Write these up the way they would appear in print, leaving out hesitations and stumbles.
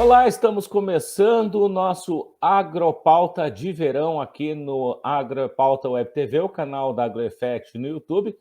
Olá, estamos começando o nosso Agropauta de verão aqui no Agropauta Web TV, o canal da AgroEffect no YouTube,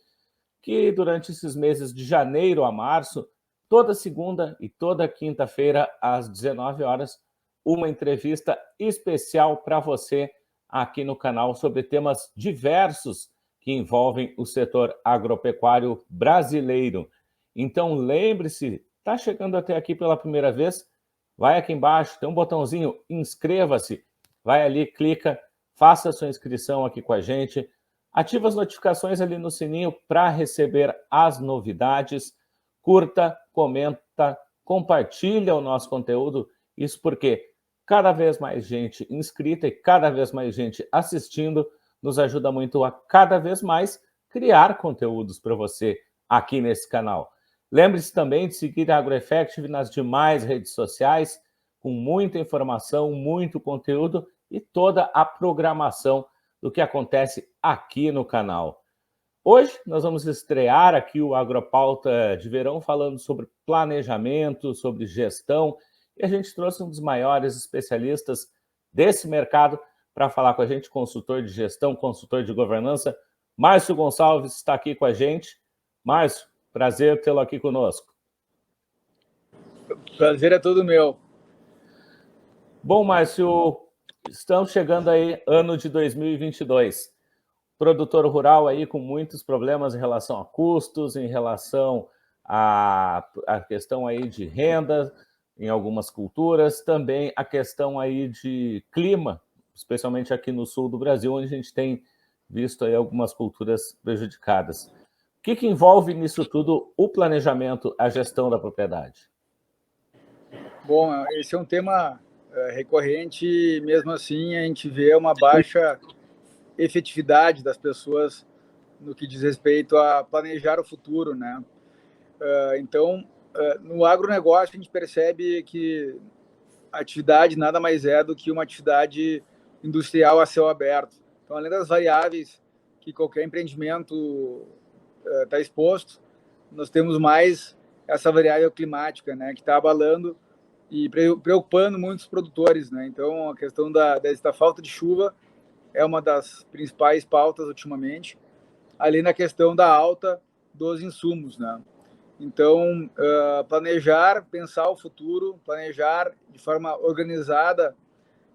que durante esses meses de janeiro a março, toda segunda e toda quinta-feira, às 19 horas, uma entrevista especial para você aqui no canal sobre temas diversos que envolvem o setor agropecuário brasileiro. Então, lembre-se, está chegando até aqui pela primeira vez? Vai aqui embaixo, tem um botãozinho, inscreva-se, vai ali, clica, faça a sua inscrição aqui com a gente, ativa as notificações ali no sininho para receber as novidades, curta, comenta, compartilha o nosso conteúdo, isso porque cada vez mais gente inscrita e cada vez mais gente assistindo nos ajuda muito a cada vez mais criar conteúdos para você aqui nesse canal. Lembre-se também de seguir a AgroEffect nas demais redes sociais, com muita informação, muito conteúdo e toda a programação do que acontece aqui no canal. Hoje nós vamos estrear aqui o Agropauta de verão falando sobre planejamento, sobre gestão, e a gente trouxe um dos maiores especialistas desse mercado para falar com a gente, consultor de gestão, consultor de governança. Márcio Gonçalves está aqui com a gente. Márcio, prazer tê-lo aqui conosco. Prazer é todo meu. Bom, Márcio, estamos chegando aí ano de 2022. Produtor rural aí com muitos problemas em relação a custos, em relação à questão aí de renda em algumas culturas, também a questão aí de clima, especialmente aqui no sul do Brasil, onde a gente tem visto aí algumas culturas prejudicadas. O que envolve nisso tudo o planejamento, a gestão da propriedade? Bom, esse é um tema recorrente, mesmo assim a gente vê uma baixa efetividade das pessoas no que diz respeito a planejar o futuro, né? Então, no agronegócio a gente percebe que a atividade nada mais é do que uma atividade industrial a céu aberto. Então, além das variáveis que qualquer empreendimento está exposto, nós temos mais essa variável climática, né, que está abalando e preocupando muitos produtores, né? Então, a questão da falta de chuva é uma das principais pautas ultimamente, além da questão da alta dos insumos, né? Então, planejar, pensar o futuro, planejar de forma organizada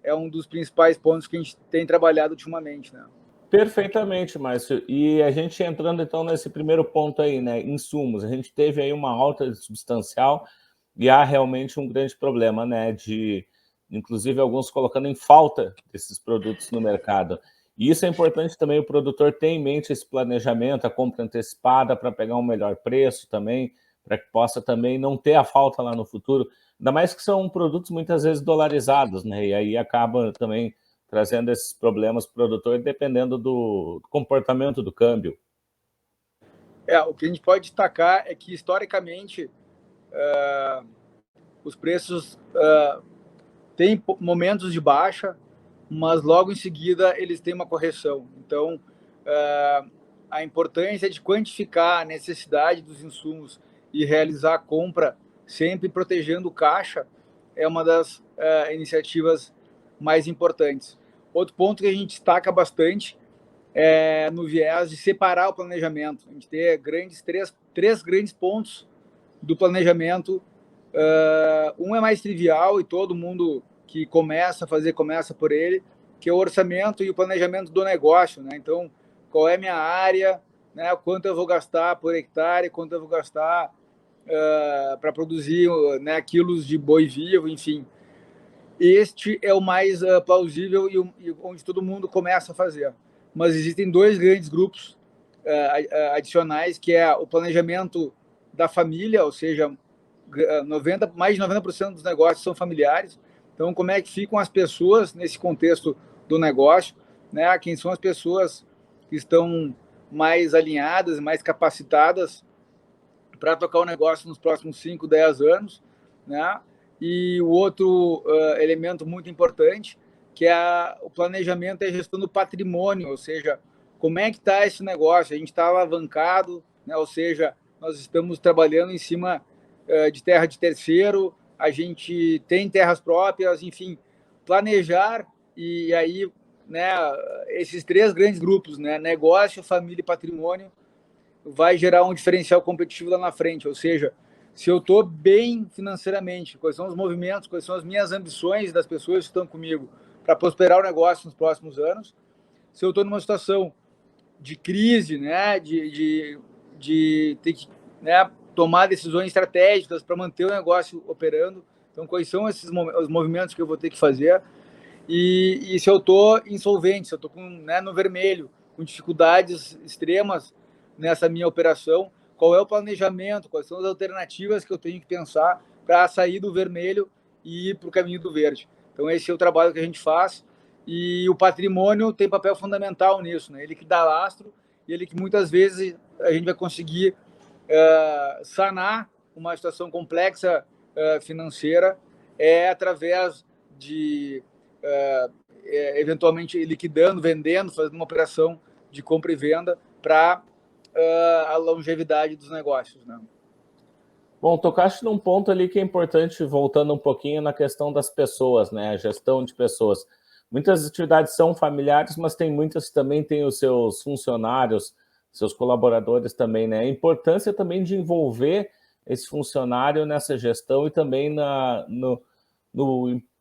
é um dos principais pontos que a gente tem trabalhado ultimamente, né? Perfeitamente, Márcio. E a gente entrando então nesse primeiro ponto aí, né, insumos. A gente teve aí uma alta substancial e há realmente um grande problema, né, de inclusive alguns colocando em falta desses produtos no mercado. E isso é importante também o produtor ter em mente esse planejamento, a compra antecipada para pegar um melhor preço também, para que possa também não ter a falta lá no futuro. Ainda mais que são produtos muitas vezes dolarizados, né? E aí acaba também trazendo esses problemas para o produtor, dependendo do comportamento do câmbio. O que a gente pode destacar é que, historicamente, os preços têm momentos de baixa, mas logo em seguida eles têm uma correção. Então, a importância de quantificar a necessidade dos insumos e realizar a compra sempre protegendo o caixa é uma das iniciativas mais importantes. Outro ponto que a gente destaca bastante é no viés de separar o planejamento. A gente tem três grandes pontos do planejamento. Um é mais trivial e todo mundo que começa a fazer, começa por ele, que é o orçamento e o planejamento do negócio, né? Então, qual é a minha área, né? Quanto eu vou gastar por hectare, quanto eu vou gastar para produzir, né, quilos de boi vivo, enfim. Este é o mais plausível e onde todo mundo começa a fazer. Mas existem dois grandes grupos adicionais, que é o planejamento da família, ou seja, mais de 90% dos negócios são familiares. Então, como é que ficam as pessoas nesse contexto do negócio, né? Quem são as pessoas que estão mais alinhadas, mais capacitadas para tocar o negócio nos próximos 5, 10 anos, né? E o outro elemento muito importante, que é o planejamento e a gestão do patrimônio, ou seja, como é que está esse negócio? A gente está alavancado, né? Ou seja, nós estamos trabalhando em cima de terra de terceiro, a gente tem terras próprias, enfim, planejar e aí, né, esses 3 grandes grupos, né, negócio, família e patrimônio, vai gerar um diferencial competitivo lá na frente, ou seja, se eu estou bem financeiramente, quais são os movimentos, quais são as minhas ambições das pessoas que estão comigo para prosperar o negócio nos próximos anos, se eu estou numa situação de crise, né, de ter que, né, tomar decisões estratégicas para manter o negócio operando, então quais são esses os movimentos que eu vou ter que fazer, e se eu estou insolvente, se eu estou né, no vermelho, com dificuldades extremas nessa minha operação, qual é o planejamento, quais são as alternativas que eu tenho que pensar para sair do vermelho e ir para o caminho do verde. Então, esse é o trabalho que a gente faz, e o patrimônio tem papel fundamental nisso, né? Ele que dá lastro, e ele que muitas vezes a gente vai conseguir sanar uma situação complexa financeira através de eventualmente liquidando, vendendo, fazendo uma operação de compra e venda para a longevidade dos negócios, né? Bom, tocaste num ponto ali que é importante, voltando um pouquinho na questão das pessoas, né? A gestão de pessoas. Muitas atividades são familiares, mas tem muitas que também têm os seus funcionários, seus colaboradores também, né? A importância também de envolver esse funcionário nessa gestão e também no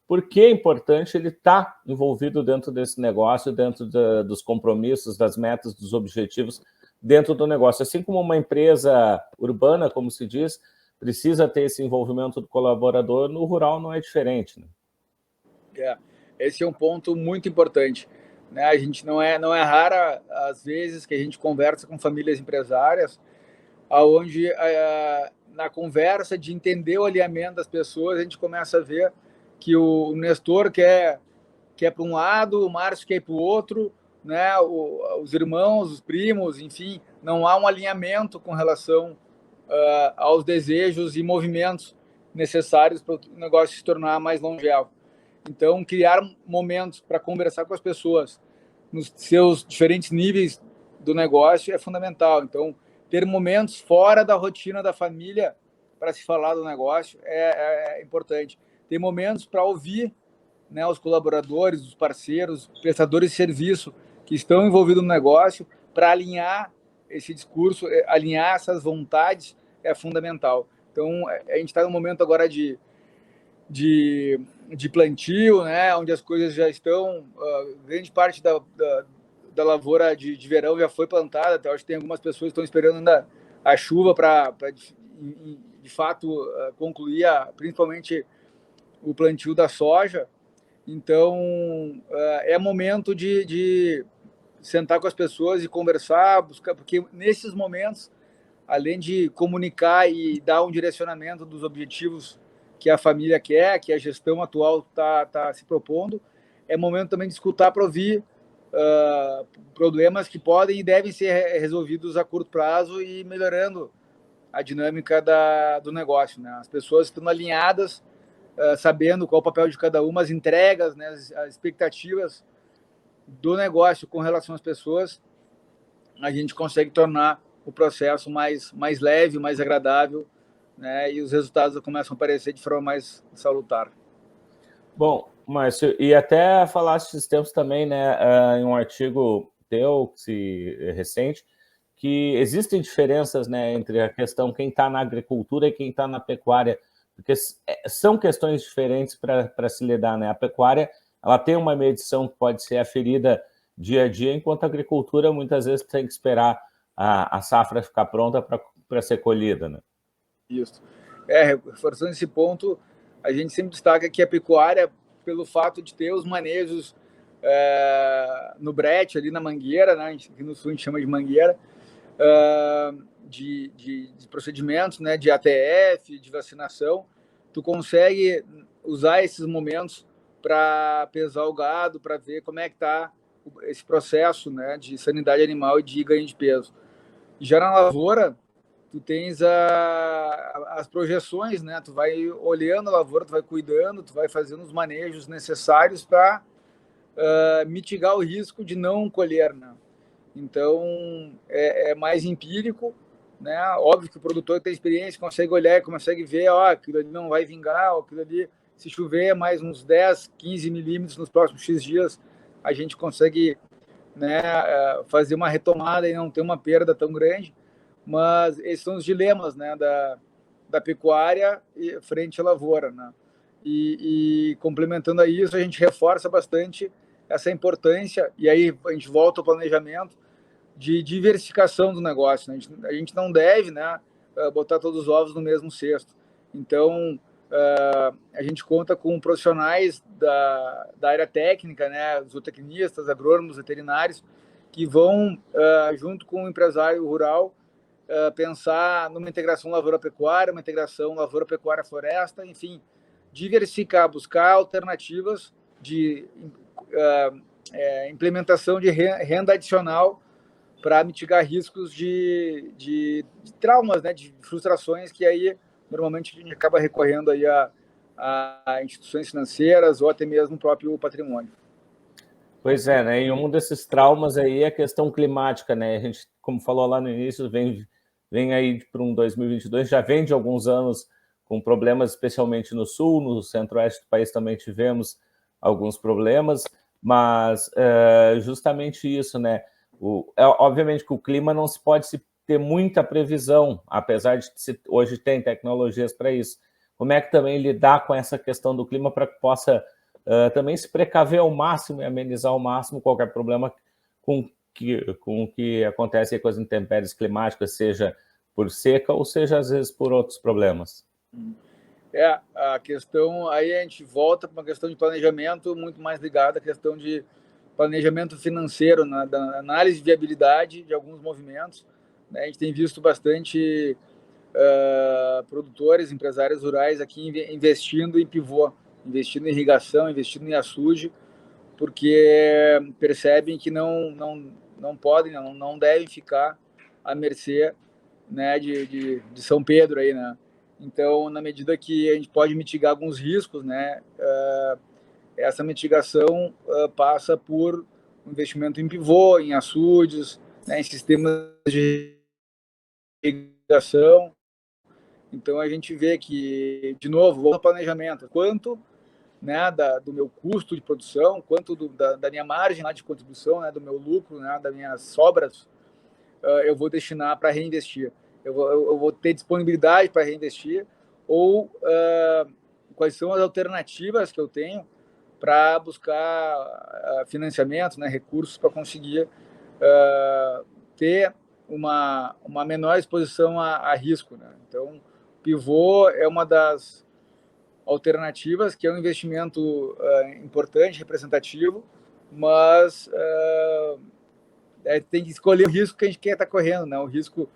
por que é importante ele estar envolvido dentro desse negócio, dentro dos compromissos, das metas, dos objetivos dentro do negócio. Assim como uma empresa urbana, como se diz, precisa ter esse envolvimento do colaborador, no rural não é diferente, né? Esse é um ponto muito importante, né? A gente não é rara às vezes que a gente conversa com famílias empresárias, aonde na conversa de entender o alinhamento das pessoas, a gente começa a ver que o Nestor quer para um lado, o Márcio quer ir para o outro, né? Os irmãos, os primos, enfim, não há um alinhamento com relação aos desejos e movimentos necessários para o negócio se tornar mais longevo. Então, criar momentos para conversar com as pessoas nos seus diferentes níveis do negócio é fundamental. Então, ter momentos fora da rotina da família para se falar do negócio é importante. Ter momentos para ouvir, né, os colaboradores, os parceiros, prestadores de serviço que estão envolvidos no negócio, para alinhar esse discurso, alinhar essas vontades é fundamental. Então, a gente está num momento agora de plantio, né, onde as coisas já estão, grande parte da lavoura de verão já foi plantada, até acho que tem algumas pessoas que estão esperando ainda a chuva para de fato concluir principalmente o plantio da soja. Então é momento de sentar com as pessoas e conversar, buscar, porque nesses momentos, além de comunicar e dar um direcionamento dos objetivos que a família quer, que a gestão atual tá se propondo, é momento também de escutar para ouvir problemas que podem e devem ser resolvidos a curto prazo e melhorando a dinâmica do negócio, né? As pessoas estão alinhadas, sabendo qual é o papel de cada uma, as entregas, né, as expectativas do negócio com relação às pessoas, a gente consegue tornar o processo mais leve, mais agradável, né, e os resultados começam a aparecer de forma mais salutar. Bom, Márcio, e até falaste esses tempos também, né, em um artigo teu, recente, que existem diferenças, né, entre a questão quem está na agricultura e quem está na pecuária, porque são questões diferentes para se lidar, né? A pecuária, ela tem uma medição que pode ser aferida dia a dia, enquanto a agricultura muitas vezes tem que esperar a safra ficar pronta para ser colhida, né? Isso. Reforçando esse ponto, a gente sempre destaca que a pecuária, pelo fato de ter os manejos no brete, ali na mangueira, né? Aqui no sul a gente chama de mangueira, de procedimentos, né? De ATF, de vacinação, tu consegue usar esses momentos para pesar o gado, para ver como é que está esse processo, né? De sanidade animal e de ganho de peso. Já na lavoura, tu tens as projeções, né? Tu vai olhando a lavoura, tu vai cuidando, tu vai fazendo os manejos necessários para mitigar o risco de não colher, né? Então, é mais empírico, né? Óbvio que o produtor tem experiência, consegue olhar, consegue ver, ó, aquilo ali não vai vingar, ó, aquilo ali, se chover mais uns 10, 15 milímetros nos próximos X dias, a gente consegue, né, fazer uma retomada e não ter uma perda tão grande. Mas esses são os dilemas, né, da pecuária frente à lavoura, né? E complementando a isso, a gente reforça bastante essa importância, e aí a gente volta ao planejamento de diversificação do negócio, né? A gente não deve, né, botar todos os ovos no mesmo cesto. Então, a gente conta com profissionais da área técnica, né, zootecnistas, agrônomos, veterinários, que vão, junto com o empresário rural, pensar numa integração lavoura-pecuária, uma integração lavoura-pecuária-floresta, enfim, diversificar, buscar alternativas de implementação de renda adicional para mitigar riscos de traumas, né, de frustrações que aí normalmente a gente acaba recorrendo aí a instituições financeiras ou até mesmo o próprio patrimônio. Pois é, né? E um desses traumas aí é a questão climática, né? A gente, como falou lá no início, vem aí para um 2022, já vem de alguns anos com problemas, especialmente no sul, no centro-oeste do país também tivemos alguns problemas, mas justamente isso, né? Obviamente que o clima não se pode ter muita previsão, apesar de hoje tem tecnologias para isso. Como é que também lidar com essa questão do clima para que possa também se precaver ao máximo e amenizar ao máximo qualquer problema com o que acontece com as intempéries climáticas, seja por seca ou seja, às vezes, por outros problemas? A questão, aí a gente volta para uma questão de planejamento muito mais ligada à questão de planejamento financeiro, da análise de viabilidade de alguns movimentos, né? A gente tem visto bastante produtores, empresários rurais aqui investindo em pivô, investindo em irrigação, investindo em açude, porque percebem que não podem, não devem ficar à mercê, né, de São Pedro aí, né? Então, na medida que a gente pode mitigar alguns riscos, né, essa mitigação passa por um investimento em pivô, em açudes, né, em sistemas de irrigação. Então, a gente vê que, de novo, o planejamento, quanto, né, do meu custo de produção, quanto da minha margem lá de contribuição, né, do meu lucro, né, das minhas sobras, eu vou destinar para reinvestir. Eu vou ter disponibilidade para reinvestir, ou quais são as alternativas que eu tenho para buscar financiamento, né, recursos para conseguir ter uma menor exposição a risco, né? Então, pivô é uma das alternativas, que é um investimento importante, representativo, mas tem que escolher o risco que a gente quer estar correndo, né? O risco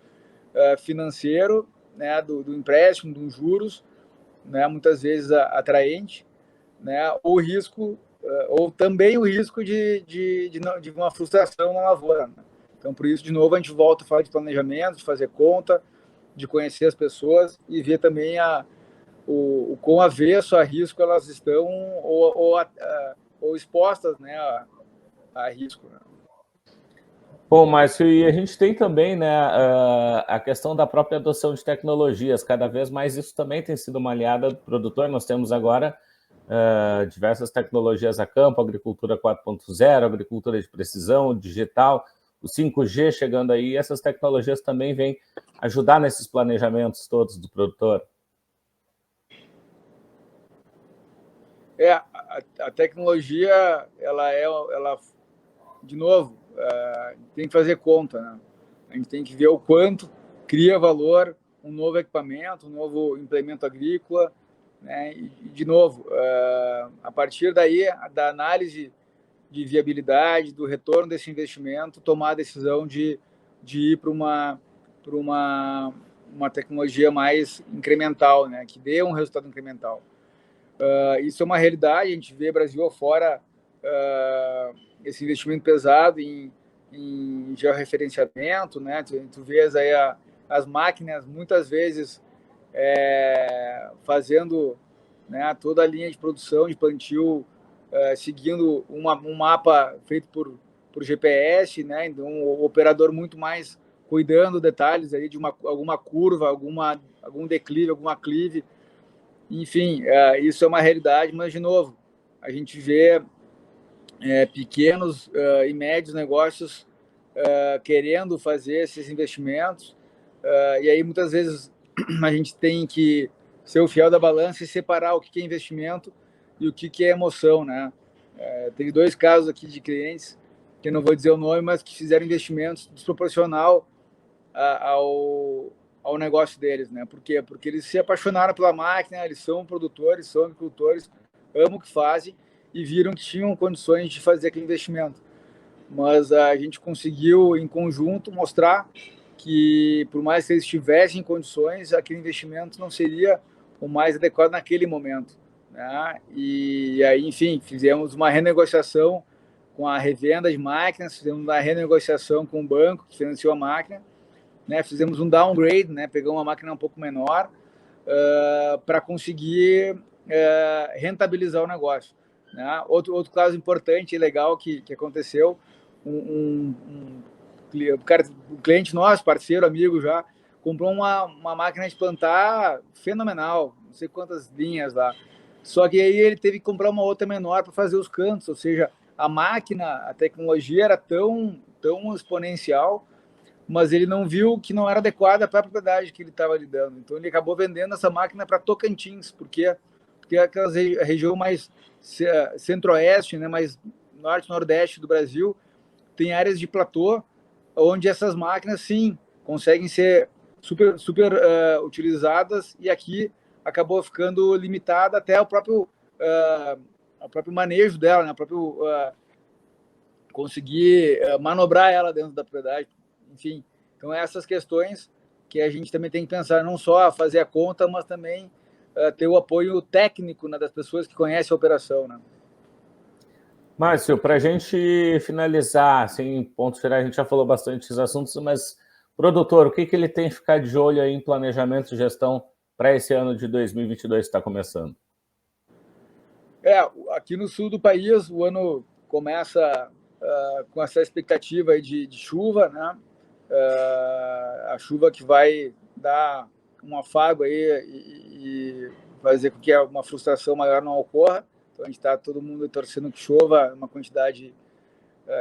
financeiro, né, do empréstimo, dos juros, né, muitas vezes atraente, né, ou risco, ou também o risco de uma frustração na lavoura, né? Então, por isso, de novo, a gente volta a falar de planejamento, de fazer conta, de conhecer as pessoas e ver também o quão avesso a risco elas estão ou expostas, né, a risco, né? Bom, Márcio, e a gente tem também, né, a questão da própria adoção de tecnologias. Cada vez mais isso também tem sido uma aliada do produtor. Nós temos agora diversas tecnologias a campo, agricultura 4.0, agricultura de precisão, digital, o 5G chegando aí. Essas tecnologias também vêm ajudar nesses planejamentos todos do produtor. A tecnologia, ela de novo, tem que fazer conta, né? A gente tem que ver o quanto cria valor um novo equipamento, um novo implemento agrícola, né? E de novo, a partir daí, da análise de viabilidade, do retorno desse investimento, tomar a decisão de ir para uma tecnologia mais incremental, né? Que dê um resultado incremental. Isso é uma realidade, a gente vê Brasil afora esse investimento pesado em georreferenciamento, né? Tu vês aí as máquinas muitas vezes fazendo, né, toda a linha de produção de plantio seguindo um mapa feito por GPS, né? Então, um operador muito mais cuidando detalhes aí de alguma curva, algum declive, alguma clive. Enfim, isso é uma realidade, mas, de novo, a gente vê pequenos e médios negócios querendo fazer esses investimentos, e aí muitas vezes a gente tem que ser o fiel da balança e separar o que é investimento e o que é emoção, né? Teve 2 casos aqui de clientes, que eu não vou dizer o nome, mas que fizeram investimentos desproporcional ao negócio deles, né? Por quê? Porque eles se apaixonaram pela máquina, eles são produtores, são agricultores, amam o que fazem e viram que tinham condições de fazer aquele investimento. Mas a gente conseguiu, em conjunto, mostrar que, por mais que eles tivessem condições, aquele investimento não seria o mais adequado naquele momento, né? E aí, enfim, fizemos uma renegociação com a revenda de máquinas, fizemos uma renegociação com o banco que financiou a máquina, né? Fizemos um downgrade, né? Pegamos uma máquina um pouco menor para conseguir rentabilizar o negócio, né? Outro caso importante e legal que aconteceu, um cliente nosso, parceiro, amigo já, comprou uma máquina de plantar fenomenal, não sei quantas linhas lá. Só que aí ele teve que comprar uma outra menor para fazer os cantos, ou seja, a máquina, a tecnologia era tão exponencial, mas ele não viu que não era adequada para a propriedade que ele estava lidando. Então ele acabou vendendo essa máquina para Tocantins, porque aquela região mais centro-oeste, né, mais norte-nordeste do Brasil, tem áreas de platô onde essas máquinas, sim, conseguem ser super utilizadas, e aqui acabou ficando limitada até o próprio manejo dela, né? O próprio conseguir manobrar ela dentro da propriedade. Enfim, então essas questões que a gente também tem que pensar, não só fazer a conta, mas também ter o apoio técnico, né, das pessoas que conhecem a operação, né? Márcio, para a gente finalizar, assim, em pontos gerais, a gente já falou bastante desses assuntos, mas, produtor, o que ele tem que ficar de olho aí em planejamento e gestão para esse ano de 2022 que está começando? Aqui no sul do país, o ano começa com essa expectativa aí de chuva, né? A chuva que vai dar um afago aí e fazer com que uma frustração maior não ocorra. Então a gente está todo mundo torcendo que chova uma quantidade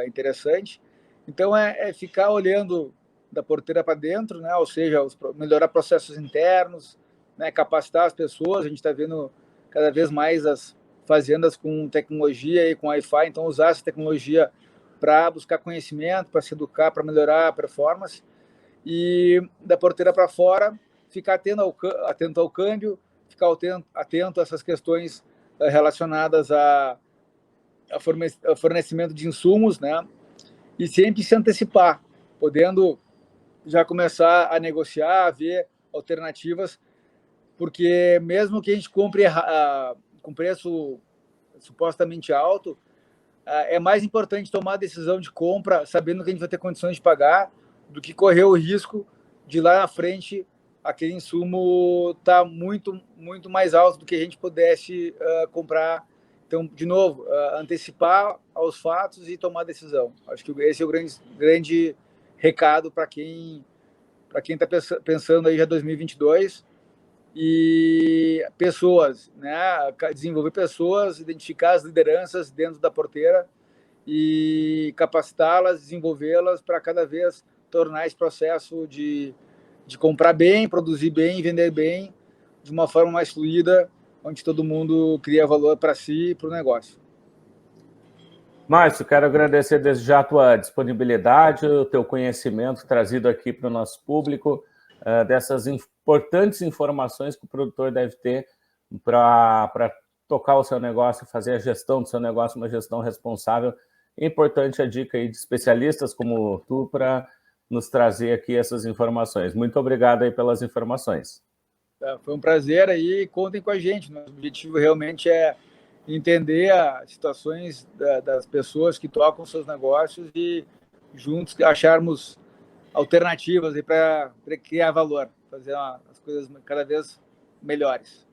interessante. Então ficar olhando da porteira para dentro, né? Ou seja, melhorar processos internos, né? Capacitar as pessoas. A gente está vendo cada vez mais as fazendas com tecnologia e com Wi-Fi, então usar essa tecnologia para buscar conhecimento, para se educar, para melhorar a performance. E da porteira para fora, ficar atento ao câmbio, ficar atento a essas questões relacionadas a fornecimento de insumos, né? E sempre se antecipar, podendo já começar a negociar, a ver alternativas, porque mesmo que a gente compre com preço supostamente alto, é mais importante tomar a decisão de compra sabendo que a gente vai ter condições de pagar, do que correr o risco de lá na frente aquele insumo estar muito mais alto do que a gente pudesse comprar. Então, de novo, antecipar aos fatos e tomar decisão. Acho que esse é o grande recado para quem está pensando aí já 2022. E pessoas, né? Desenvolver pessoas, identificar as lideranças dentro da porteira e capacitá-las, desenvolvê-las para cada vez tornar esse processo de comprar bem, produzir bem e vender bem de uma forma mais fluida, onde todo mundo cria valor para si e para o negócio. Márcio, quero agradecer desde já a tua disponibilidade, o teu conhecimento trazido aqui para o nosso público, dessas importantes informações que o produtor deve ter para tocar o seu negócio, fazer a gestão do seu negócio, uma gestão responsável. É importante a dica aí de especialistas como tu para nos trazer aqui essas informações. Muito obrigado aí pelas informações. Foi um prazer aí, contem com a gente. Nosso objetivo realmente é entender as situações das pessoas que tocam seus negócios e juntos acharmos alternativas para criar valor, fazer as coisas cada vez melhores.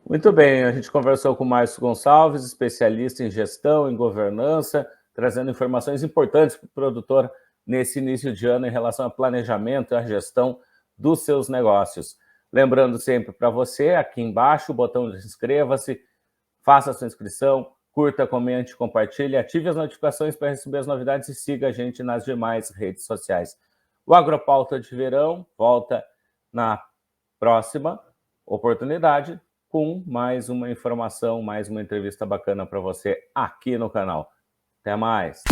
Muito bem, a gente conversou com o Márcio Gonçalves, especialista em gestão, em governança, trazendo informações importantes para o produtor nesse início de ano em relação ao planejamento e à gestão dos seus negócios. Lembrando sempre para você, aqui embaixo, o botão de inscreva-se, faça a sua inscrição, curta, comente, compartilhe, ative as notificações para receber as novidades e siga a gente nas demais redes sociais. O Agropauta de Verão volta na próxima oportunidade com mais uma informação, mais uma entrevista bacana para você aqui no canal. Até mais!